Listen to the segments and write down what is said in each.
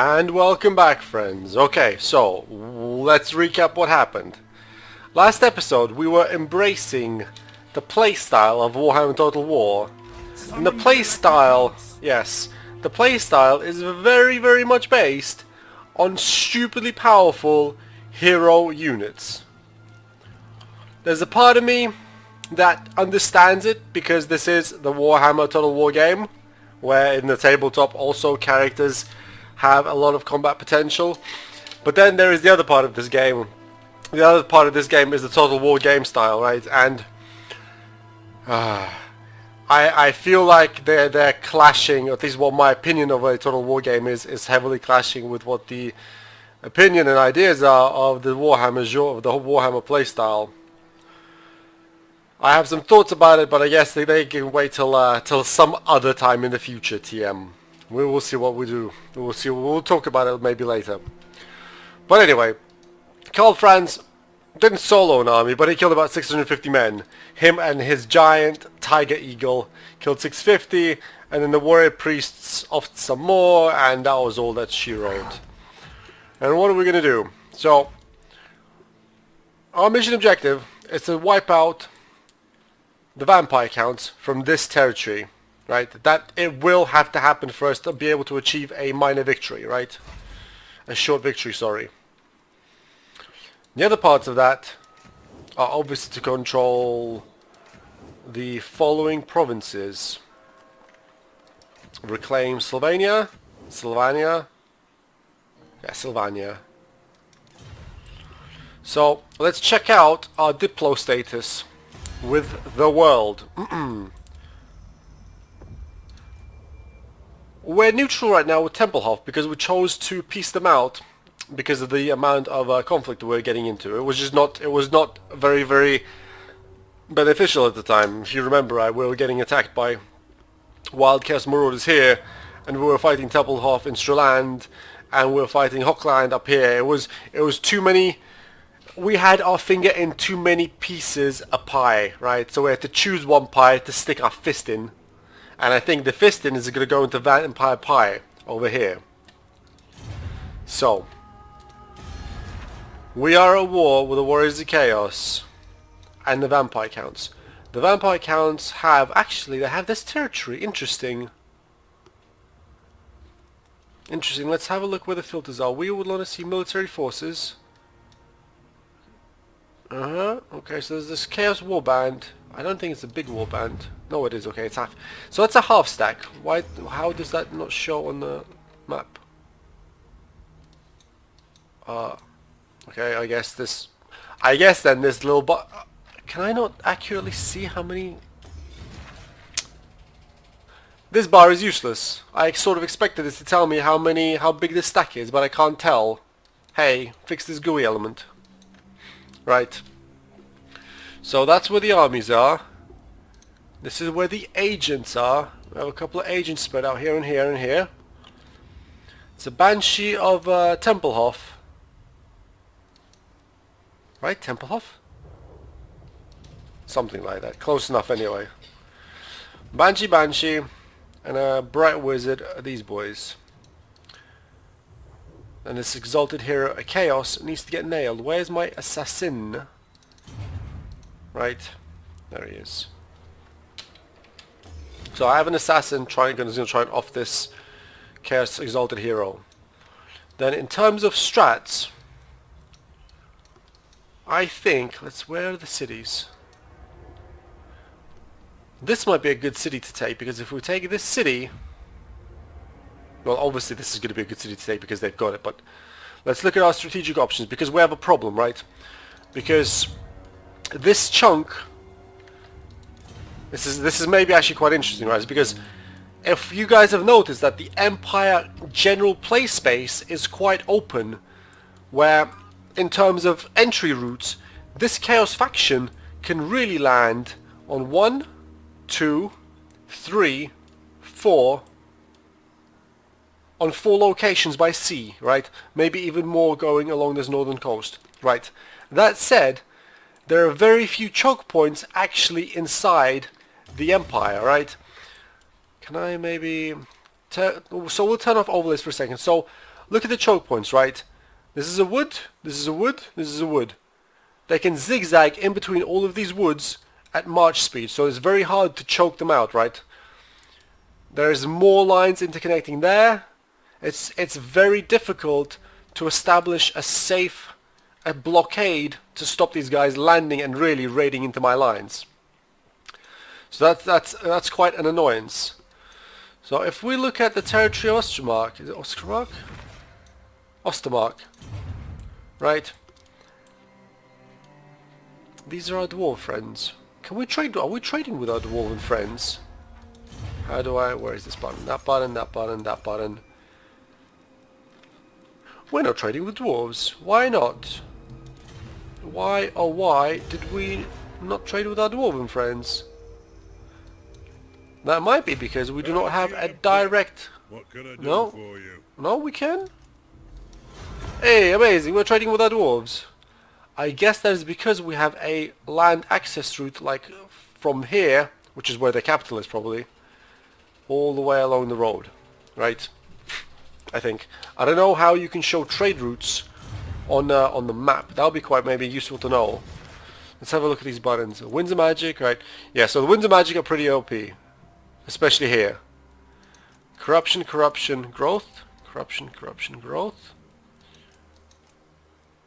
And welcome back, friends. Okay, so let's recap what happened. Last episode we were embracing the playstyle of Warhammer Total War. And the playstyle, yes, the playstyle is very much based on stupidly powerful hero units. There's a part of me that understands it because this is the Warhammer Total War game, where in the tabletop also characters have a lot of combat potential. But then there is the other part of this game. The other part of this game is the Total War game style, right? And I feel like they're clashing, at least what my opinion of a Total War game is heavily clashing with what the opinion and ideas are of the Warhammer genre, of the whole Warhammer playstyle. I have some thoughts about it, but I guess they can wait till some other time in the future, TM. We will see what we do. We will see. We'll talk about it maybe later. But anyway, Karl Franz didn't solo an army, but he killed about 650 men. Him and his giant tiger eagle killed 650, and then the warrior priests offed some more, and that was all that she wrote. And what are we gonna do? So, our mission objective is to wipe out the vampire counts from this territory. Right, that it will have to happen for us to be able to achieve a minor victory, right? A short victory, sorry. The other parts of that are obviously to control the following provinces. Reclaim Sylvania. Yeah, Sylvania. So, let's check out our Diplo status with the world. We're neutral right now with Tempelhof because we chose to peace them out because of the amount of conflict we're getting into. It was not very beneficial at the time. If you remember, we were getting attacked by Wild Chaos Marauders here, and we were fighting Tempelhof in Straland, and we were fighting Hochland up here. It was too many. We had our finger in too many pieces of pie, right? So we had to choose one pie to stick our fist in. And I think the fisting is going to go into Vampire Pie over here. So, we are at war with the Warriors of Chaos and the Vampire Counts. The Vampire Counts have, actually, they have this territory. Interesting. Interesting. Let's have a look where the filters are. We would want to see military forces. Okay, so there's this Chaos Warband. I don't think it's a big warband. No, it is. Okay, it's half. So it's a half stack. Why? How does that not show on the map? Okay, I guess this. I guess then this little but. Can I not accurately see how many? This bar is useless. I sort of expected this to tell me how big this stack is, but I can't tell. Hey, fix this GUI element. Right. So that's where the armies are. This is where the agents are. We have a couple of agents spread out here and here and here. It's a Banshee of Tempelhof. Right? Tempelhof? Something like that. Close enough anyway. Banshee, and a Bright Wizard are these boys. And this exalted hero, a Chaos, needs to get nailed. Where's my assassin? Right. There he is. So I have an assassin going to try and off this Chaos Exalted Hero. Then in terms of strats, I think, where are the cities? This might be a good city to take, because if we take this city, well, obviously this is going to be a good city to take because they've got it, but let's look at our strategic options, because we have a problem, right? Because this chunk, this is maybe actually quite interesting, right? Because if you guys have noticed that the Empire general play space is quite open, where in terms of entry routes, this Chaos faction can really land on 1, 2, 3, 4, on 4 locations by sea, right? Maybe even more going along this northern coast, right? That said, there are very few choke points actually inside the Empire, right? Can I maybe... So we'll turn off overlays for a second. So look at the choke points, right? This is a wood, this is a wood, this is a wood. They can zigzag in between all of these woods at march speed, so it's very hard to choke them out, right? There's more lines interconnecting there. It's very difficult to establish a blockade to stop these guys landing and really raiding into my lines. So that's quite an annoyance. So if we look at the territory of Ostermark, is it Ostermark? Ostermark, right? These are our dwarf friends. Can we trade? Are we trading with our dwarven friends? How do I? Where is this button? That button, that button, that button. We're not trading with dwarves. Why not? Why, oh why did we not trade with our dwarven friends? That might be because we do not have a direct... What can I do No? for you? No, we can? Hey, amazing, we're trading with our dwarves. I guess that is because we have a land access route, like from here, which is where the capital is probably, all the way along the road, right? I think. I don't know how you can show trade routes on the map. That would be quite maybe useful to know. Let's have a look at these buttons. Winds of Magic, right? Yeah, so the Winds of Magic are pretty OP, especially here. Corruption, corruption, growth. Corruption, corruption, growth.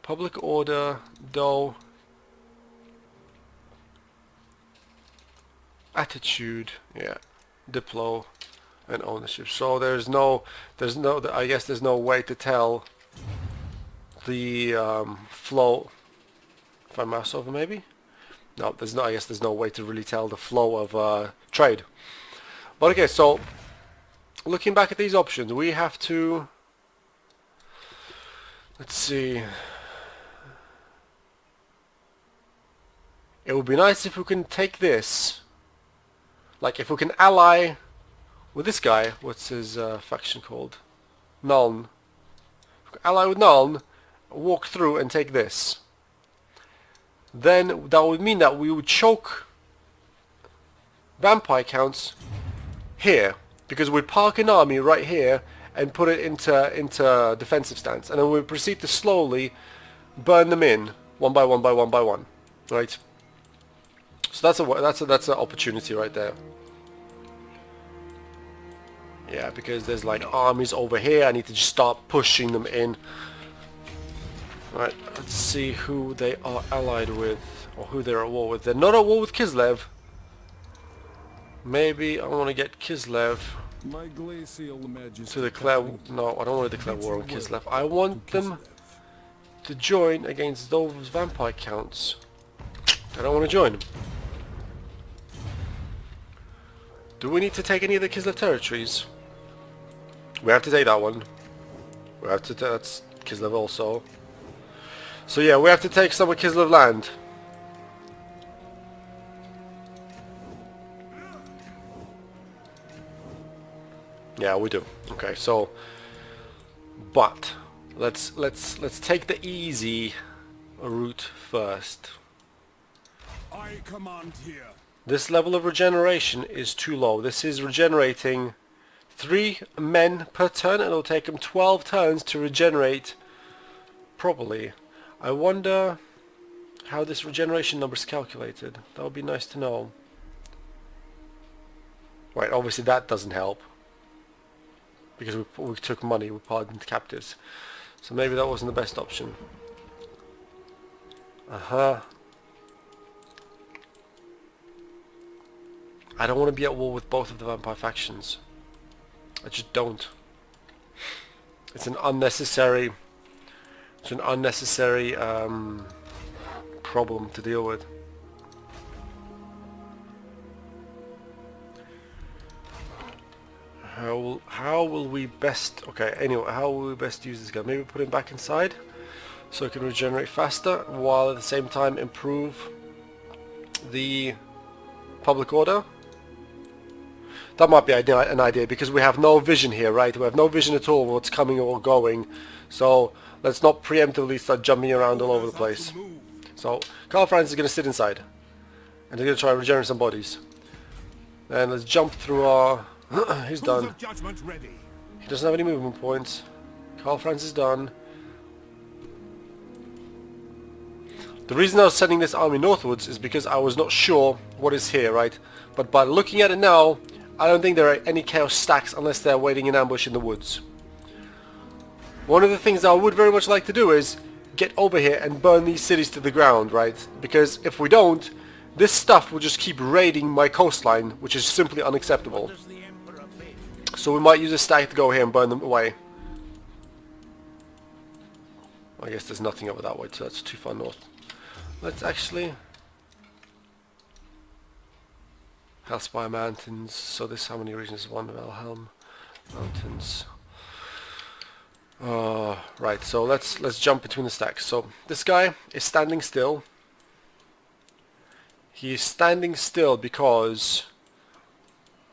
Public order, dough. Attitude, yeah. Diplo and ownership. So I guess there's no way to tell the flow. If I mouse over, maybe. No, there's no. I guess there's no way to really tell the flow of trade. But okay, so looking back at these options, we have to. Let's see. It would be nice if we can take this. Like if we can ally with this guy. What's his faction called? Nuln. Ally with Nuln, walk through and take this. Then that would mean that we would choke vampire counts here, because we'd park an army right here and put it into defensive stance, and then we'd proceed to slowly burn them in one by one by one by one, right? So that's an opportunity right there. Yeah, because there's like armies over here. I need to just start pushing them in. Right, let's see who they are allied with, or who they're at war with. They're not at war with Kislev. Maybe I want to get Kislev to declare... No, I don't want to declare war on Kislev. I want them to join against those vampire counts. I don't want to join them. Do we need to take any of the Kislev territories? We have to take that one. We have to. That's Kislev also. So yeah, we have to take some of Kislev land. Yeah, we do. Okay, so, but let's take the easy route first. I command here. This level of regeneration is too low. This is regenerating 3 men per turn, and it'll take them 12 turns to regenerate properly. I wonder how this regeneration number is calculated. That would be nice to know. Right, obviously that doesn't help, because we took money, we pardoned captives. So maybe that wasn't the best option. I don't want to be at war with both of the vampire factions. I just don't. It's an unnecessary problem to deal with. How will we best... Okay, anyway, how will we best use this guy? Maybe put him back inside so it can regenerate faster, while at the same time improve the public order. That might be an idea, because we have no vision here, right? We have no vision at all of what's coming or going. So let's not preemptively start jumping around all over the place. So Karl Franz is going to sit inside, and they're going to try to regenerate some bodies. Then let's jump through our... He's done. He doesn't have any movement points. Carl Francis done. The reason I was sending this army northwards is because I was not sure what is here, right? But by looking at it now, I don't think there are any chaos stacks unless they're waiting in ambush in the woods. One of the things I would very much like to do is get over here and burn these cities to the ground, right? Because if we don't, this stuff will just keep raiding my coastline, which is simply unacceptable. So we might use a stack to go here and burn them away. I guess there's nothing over that way, so that's too far north. Let's actually... Hellspire Mountains, so this how many regions? One, Valhelm Mountains. Right, so let's jump between the stacks. So this guy is standing still. He is standing still because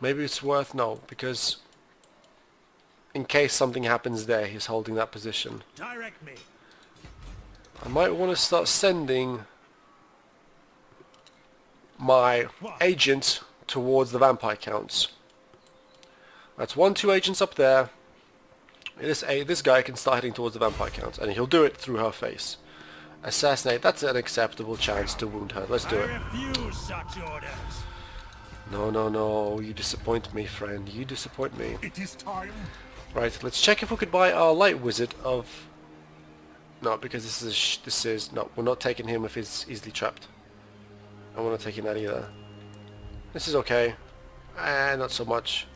maybe it's worth because in case something happens there, he's holding that position. Direct me. I might want to start sending my agent towards the vampire counts. That's 2 agents up there. This guy can start heading towards the vampire counts, and he'll do it through her face. Assassinate, that's an acceptable chance to wound her. Let's do it. Refuse such orders. No, no, no, you disappoint me, friend. You disappoint me. It is time. Right, let's check if we could buy our light wizard of... No, because this is... No, we're not taking him if he's easily trapped. And we're not taking that either. This is okay. Not so much.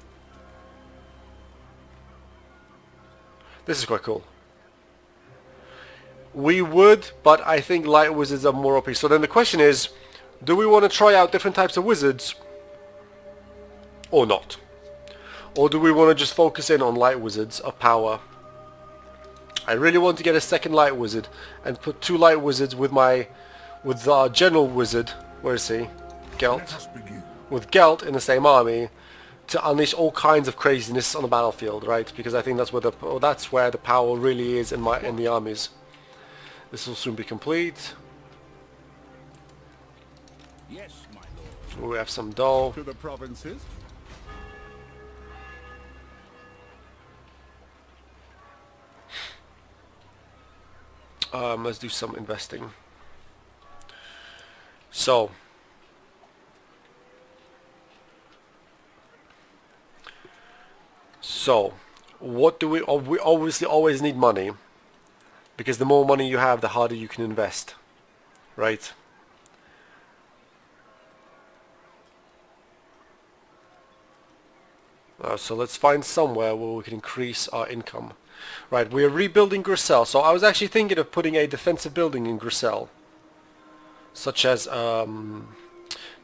This is quite cool. We would, but I think light wizards are more OP. So then the question is, do we want to try out different types of wizards? Or not? Or do we want to just focus in on light wizards of power? I really want to get a second light wizard and put 2 light wizards with our general wizard. Where is he? Gelt. With Gelt in the same army to unleash all kinds of craziness on the battlefield, right? Because I think that's where the power really is in the armies. This will soon be complete. Yes, my lord. We have some dough. To the provinces. Let's do some investing. So what do we obviously always need money, because the more money you have, the harder you can invest, right? So let's find somewhere where we can increase our income. Right, we are rebuilding Griselle. So I was actually thinking of putting a defensive building in Griselle, such as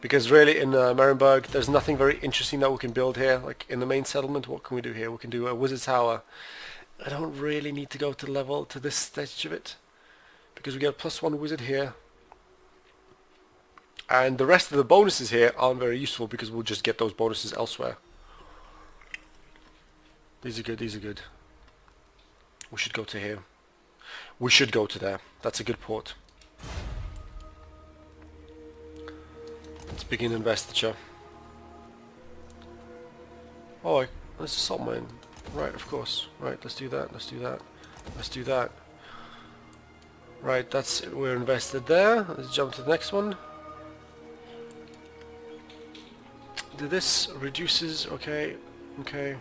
because really in Marienburg there's nothing very interesting that we can build here. Like in the main settlement, what can we do here? We can do a wizard tower. I don't really need to go to this stage of it, because we get a +1 wizard here, and the rest of the bonuses here aren't very useful because we'll just get those bonuses elsewhere. These are good, these are good. We should go to here. We should go to there. That's a good port. Let's begin investiture. Oh, there's a salt mine. Right, of course. Right, let's do that, let's do that. Let's do that. Right, that's it. We're invested there. Let's jump to the next one. This reduces, okay, okay.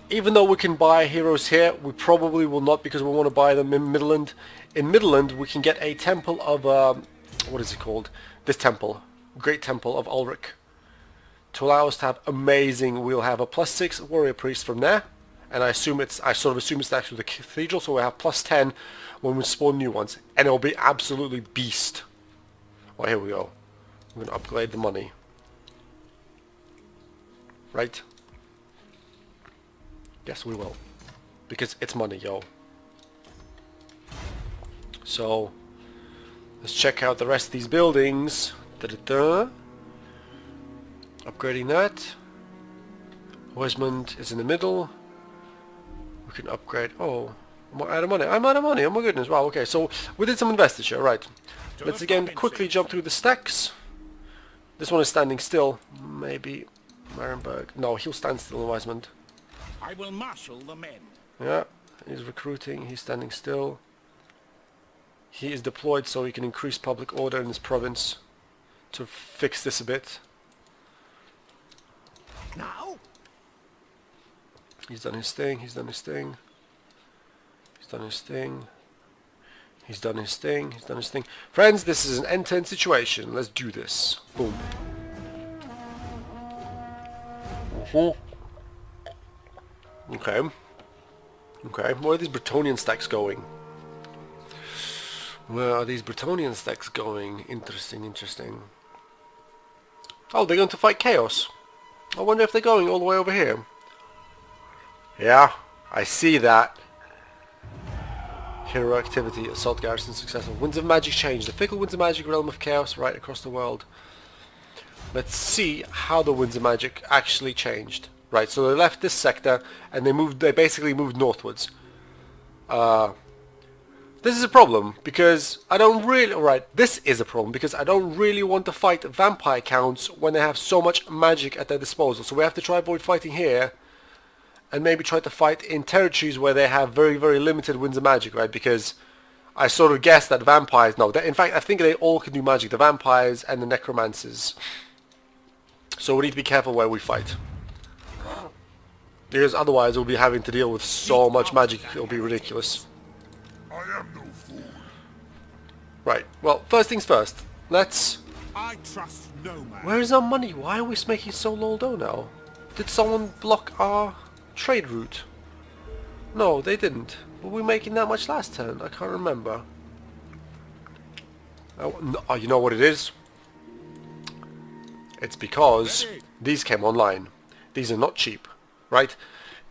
Even though we can buy heroes here, we probably will not, because we want to buy them in Midland. In Midland, we can get a temple of, what is it called? This temple. Great Temple of Ulrich. To allow us to have amazing, we'll have a +6 warrior priest from there. And I sort of assume it's actually the cathedral, so we'll have +10 when we spawn new ones. And it'll be absolutely beast. Well, here we go. I'm going to upgrade the money. Right? Yes, we will. Because it's money, yo. So, let's check out the rest of these buildings. Da-da-da. Upgrading that. Weismond is in the middle. We can upgrade... Oh, I'm out of money. I'm out of money. Oh my goodness. Wow, okay. So, we did some investiture. Right. Let's again quickly jump through the stacks. This one is standing still. Maybe Marienburg. No, he'll stand still in Weismond. I will marshal the men. Yeah, he's recruiting, he's standing still. He is deployed so he can increase public order in his province to fix this a bit. Now? He's done his thing, he's done his thing. He's done his thing. He's done his thing, he's done his thing. Friends, this is an end-to-end situation. Let's do this. Boom. Okay. Okay, where are these Bretonnian stacks going? Where are these Bretonnian stacks going? Interesting, interesting. Oh, they're going to fight Chaos. I wonder if they're going all the way over here. Yeah, I see that. Hero activity, assault garrison successful. Winds of magic change. The fickle winds of magic realm of chaos right across the world. Let's see how the winds of magic actually changed. Right, so they left this sector and they basically moved northwards. This is a problem because I don't really... Right, this is a problem because I don't really want to fight vampire counts when they have so much magic at their disposal. So we have to try avoid fighting here and maybe try to fight in territories where they have very, very limited winds of magic, right? Because I sort of guess that vampires... No, in fact, I think they all can do magic. The vampires and the necromancers. So we need to be careful where we fight. Because otherwise we'll be having to deal with so much magic, it'll be ridiculous. I am no fool. Right, well, first things first. Let's... I trust no man. Where is our money? Why are we making so low dough now? Did someone block our trade route? No, they didn't. Were we making that much last turn? I can't remember. Oh, no, you know what it is? It's because these came online. These are not cheap, right?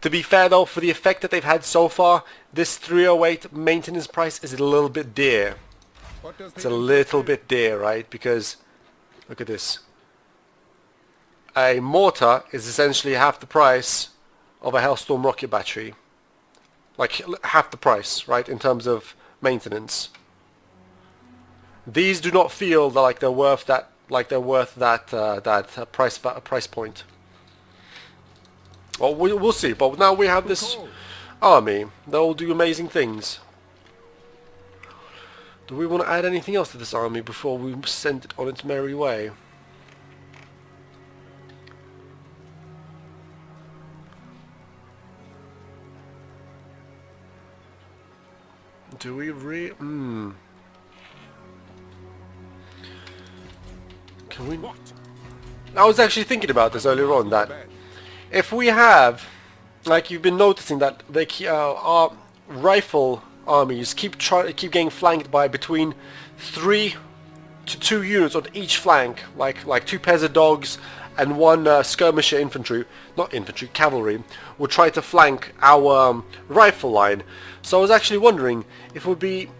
To be fair though, for the effect that they've had so far, this 308 maintenance price is a little bit dear. It's a little bit dear, right? Because, look at this. A mortar is essentially half the price of a Hellstorm rocket battery. Like, half the price, right, in terms of maintenance. These do not feel like they're worth that, price point. Well, we'll see. But now we have this army that will do amazing things. Do we want to add anything else to this army before we send it on its merry way? Do we Can we... I was actually thinking about this earlier on, that if we have, like you've been noticing, that they our rifle armies keep getting flanked by between 3 to 2 units on each flank, like 2 pairs of dogs and 1 skirmisher infantry, not infantry, cavalry, will try to flank our rifle line. So I was actually wondering if it would be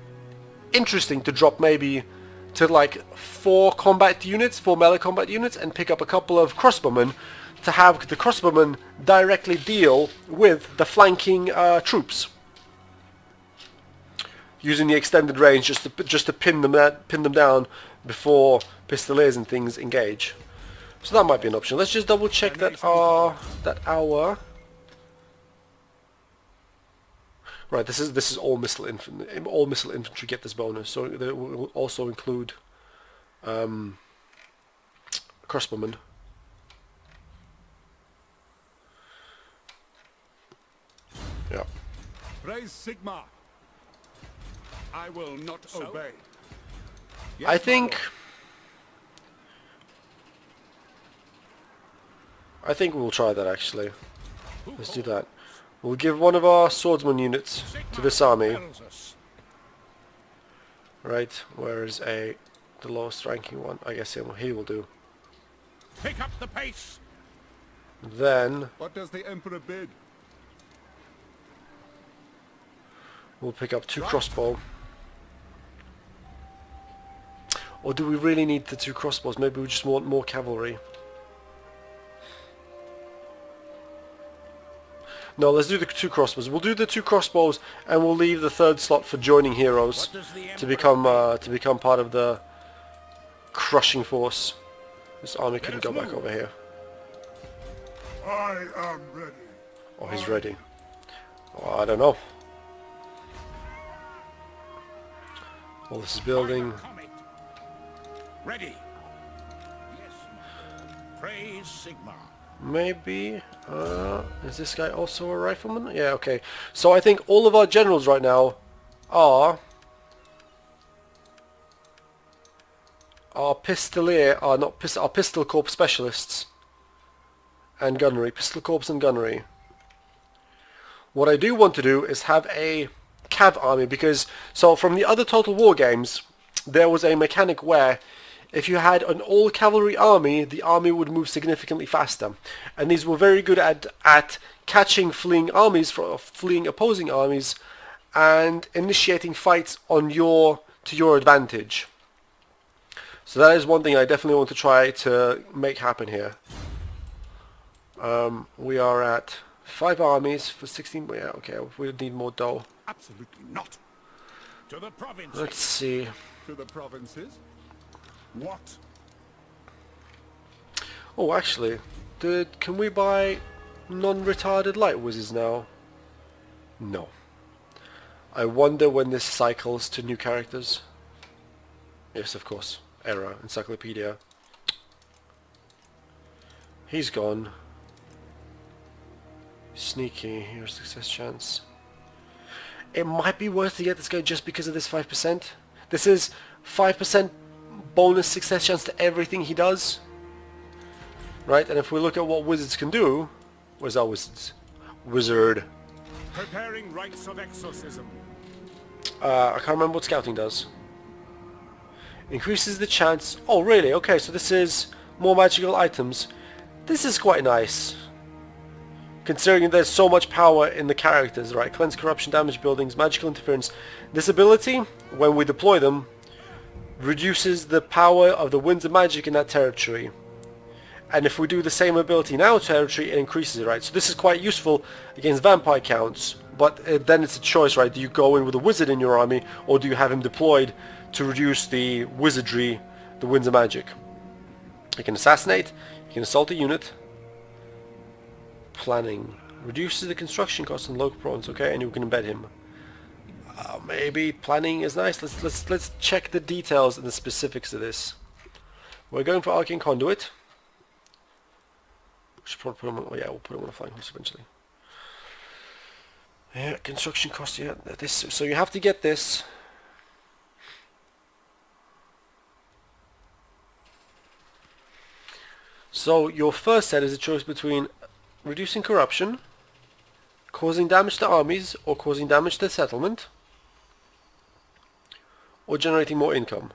interesting to drop maybe to like 4 melee combat units, and pick up a couple of crossbowmen to have the crossbowmen directly deal with the flanking troops, using the extended range just to pin them down before pistoliers and things engage. So that might be an option. Let's just double check that our right. This is all missile infantry. All missile infantry get this bonus, so it will also include crossbowmen. Yeah. Praise Sigma. I will not obey. Yes, I think we'll try that actually. Let's do that. We'll give one of our swordsman units to this army. Right, where is the lowest ranking one? I guess he will do. Pick up the pace. Then What does the Emperor bid? we'll pick up 2 crossbow. Or do we really need the 2 crossbows? Maybe we just want more cavalry. No, let's do the 2 crossbows. We'll do the 2 crossbows, and we'll leave the 3rd slot for joining heroes to become part of the crushing force. This army couldn't go back over here. I am ready. Oh, he's ready. Oh, I don't know. All this is building. Ready. Yes. Praise Sigmar. Maybe. Is this guy also a rifleman? Yeah, okay. So I think all of our generals right now are pistolier, are pistol corps specialists and gunnery. Pistol corps and gunnery. What I do want to do is have a cav army, because so from the other Total War games there was a mechanic where if you had an all cavalry army, the army would move significantly faster, and these were very good at catching fleeing opposing armies and initiating fights on to your advantage. So that is one thing I definitely want to try to make happen here. We are at 5 armies for 16. Yeah, okay, we need more dough. Absolutely not. To the provinces. Let's see. To the provinces. What? Oh, actually, can we buy non-retarded light wizards now? No. I wonder when this cycles to new characters. Yes, of course. Error. Encyclopedia. He's gone. Sneaky. Here's success chance. It might be worth to get this guy just because of this 5%. This is 5% bonus success chance to everything he does. Right? And if we look at what wizards can do... Where's our wizards? Wizard. Preparing rites of exorcism. I can't remember what scouting does. Increases the chance... Oh, really? Okay, so this is more magical items. This is quite nice. Considering there's so much power in the characters, right? Cleanse corruption, damage buildings, magical interference. This ability, when we deploy them, reduces the power of the winds of magic in that territory. And if we do the same ability in our territory, it increases it, right? So this is quite useful against vampire counts. But then it's a choice, right? Do you go in with a wizard in your army, or do you have him deployed to reduce the wizardry, the winds of magic? You can assassinate, you can assault a unit. Planning. Reduces the construction cost in local province, okay, and you can embed him. Maybe planning is nice. Let's check the details and the specifics of this. We're going for Arcane Conduit. We should probably put him on, oh yeah, we'll put him on a flying horse eventually. Yeah, construction cost, yeah, this, so you have to get this. So your first set is a choice between reducing corruption, causing damage to armies, or causing damage to settlement, or generating more income.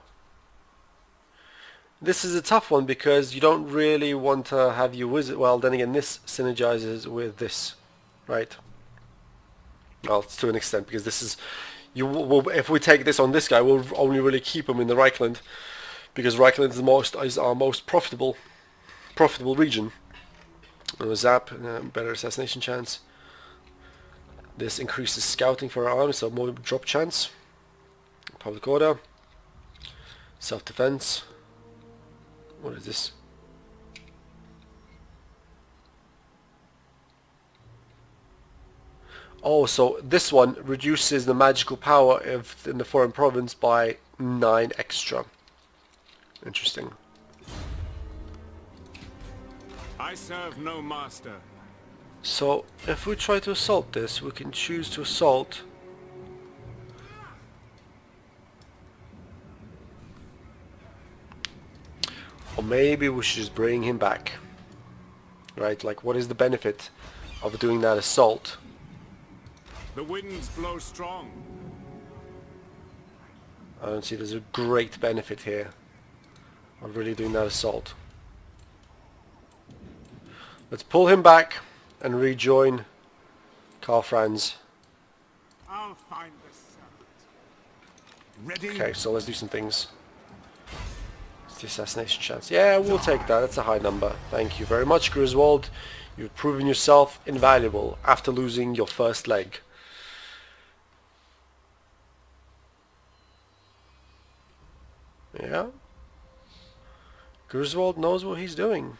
This is a tough one because you don't really want to have your wizard. Well, then again, this synergizes with this, right? Well, it's to an extent, because this is if we take this on this guy, we'll only really keep him in the Reichland, because Reichland is our most profitable region. Zap, better assassination chance. This increases scouting for our army, so more drop chance. Public order. Self-defense. What is this? Oh, so this one reduces the magical power in the foreign province by 9 extra. Interesting. I serve no master. So, if we try to assault this, we can choose to assault. Or maybe we should just bring him back. Right, like what is the benefit of doing that assault? The winds blow strong. I don't see there's a great benefit here of really doing that assault. Let's pull him back and rejoin Karl Franz. I'll find the servant. Ready? Okay, so let's do some things. It's the assassination chance. Yeah, we'll take that. That's a high number. Thank you very much, Griswold. You've proven yourself invaluable after losing your first leg. Yeah. Griswold knows what he's doing.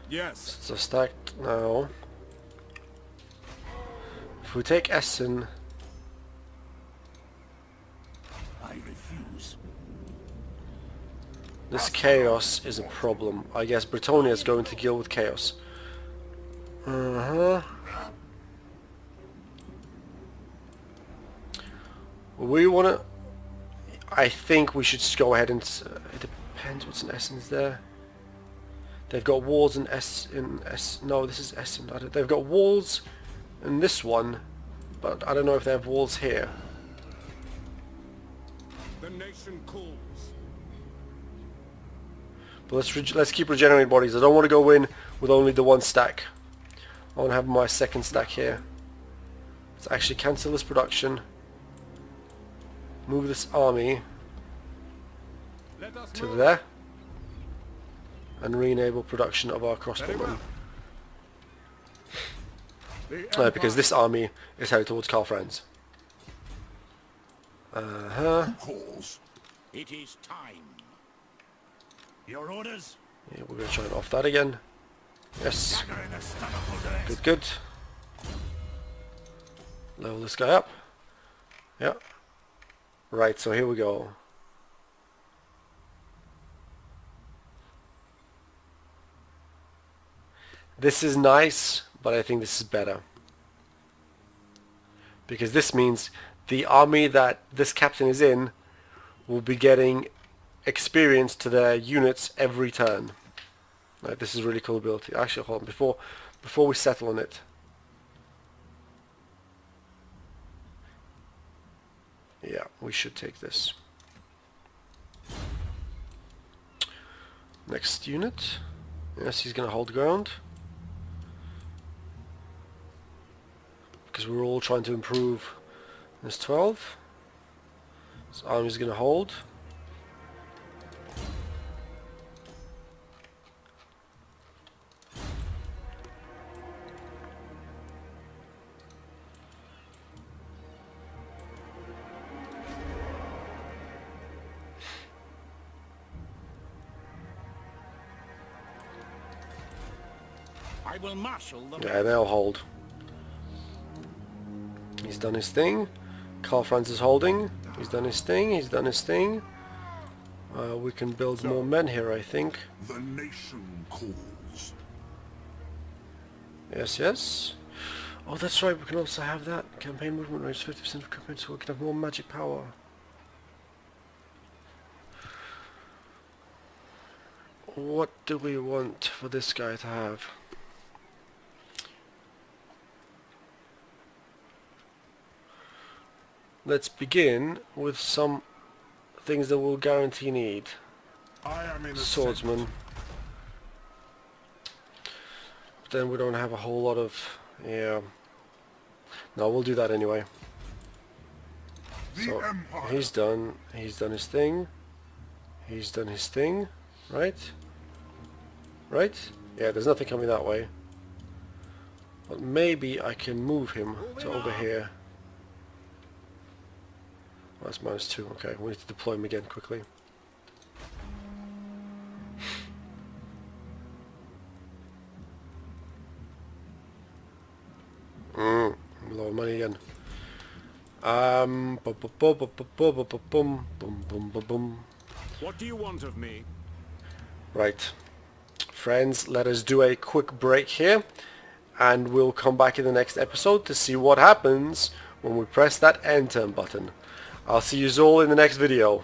Yes. So stacked now. If we take Essen, I refuse. this chaos is a problem. I guess Britannia is going to deal with chaos. We want to... I think we should just go ahead and... it depends what's in Essen's there. They've got walls in no, this is Essen. They've got walls in this one, but I don't know if they have walls here. The nation calls. But let's keep regenerating bodies. I don't want to go in with only the one stack. I want to have my second stack here. Let's actually cancel this production. Move this army to there. And re-enable production of our crossbowmen. Because this army is headed towards Karl Franz. Calls. It is time. Your orders? Yeah, we're going to try and off that again. Yes. Good, good. Level this guy up. Yeah. Right, so here we go. This is nice, but I think this is better. Because this means the army that this captain is in will be getting experience to their units every turn. Right, this is really cool ability. Actually, hold on, before we settle on it. Yeah, we should take this. Next unit. Yes, he's going to hold ground. Because we're all trying to improve this 12. This army's going to hold. I will marshal them. Yeah, they'll hold. He's done his thing. Karl Franz is holding. He's done his thing. He's done his thing. We can build more men here, I think. The nation calls. Yes, yes. Oh, that's right. We can also have that. Campaign movement rates 50% of campaign, so we can have more magic power. What do we want for this guy to have? Let's begin with some things that we'll guarantee need. I am in a Swordsman. But then we don't have a whole lot of... yeah. No, we'll do that anyway. So, he's done his thing. He's done his thing. Right? Right? Yeah, there's nothing coming that way. But maybe I can move him to over here. Oh, that's -2. Okay, we need to deploy him again quickly. Low money again. What do you want of me? Right. Friends, let us do a quick break here. And we'll come back in the next episode to see what happens when we press that enter button. I'll see you all in the next video.